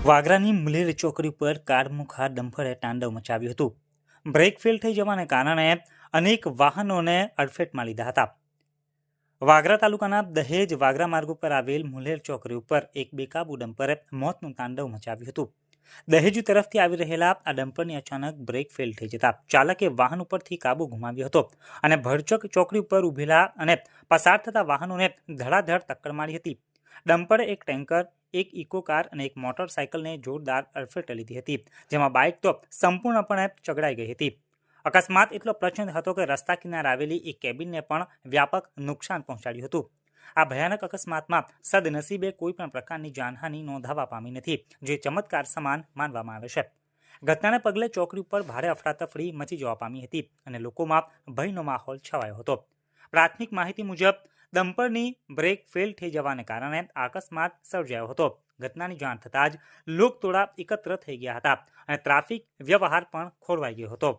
વાગરાની મુલેર ચોકડી પર કારમુખા ડમ્પરે તાંડવ મચાવ્યું હતું. બ્રેક ફેલ થઈ જવાને કારણે અનેક વાહનોને અડફેટમાં લીધા હતા. વાગરા તાલુકાના દહેજ વાગરા માર્ગ ઉપર આવેલ મુલેર ચોકડી ઉપર એક બેકાબુ ડમ્પરે મોતનું તાંડવ મચાવ્યું હતું. દહેજ તરફથી આવી રહેલા આ ડમ્પરની અચાનક બ્રેક ફેલ થઈ જતા ચાલકે વાહન ઉપરથી કાબુ ગુમાવ્યો હતો અને ભરચક ચોકડી ઉપર ઉભેલા અને પસાર થતા વાહનોને ધડાધડ ટક્કર મારી હતી. ડમ્પરે એક ટેન્કર, એક ઇકો કાર અને એક મોટરસાયકલને જોરદાર અડફેટે લીધી હતી, જેમાં બાઇક તો સંપૂર્ણપણે ચગડાઈ ગઈ હતી. અકસ્માત એટલો પ્રચંડ હતો કે રસ્તા કિનારે આવેલી એક કેબિનને પણ વ્યાપક નુકસાન પહોંચાડ્યું હતું. આ ભયાનક અકસ્માતમાં સદનસીબે કોઈ પણ પ્રકારની જાનહાનિ નોંધાવા પામી નથી, જે ચમત્કાર સમાન માનવામાં આવે છે. ઘટનાને પગલે ચોકડી ઉપર ભારે અફરાતફરી મચી જવા પામી હતી અને લોકોમાં ભયનો માહોલ છવાયો હતો. પ્રાથમિક માહિતી મુજબ ડમ્પરની બ્રેક ફેલ થઈ જવાને કારણે અકસ્માત સર્જાયો હતો. ઘટનાની જાણ થતાં જ લોકટોળા એકત્ર થઈ ગયા હતા અને ટ્રાફિક વ્યવહાર પણ ખોરવાઈ ગયો હતો.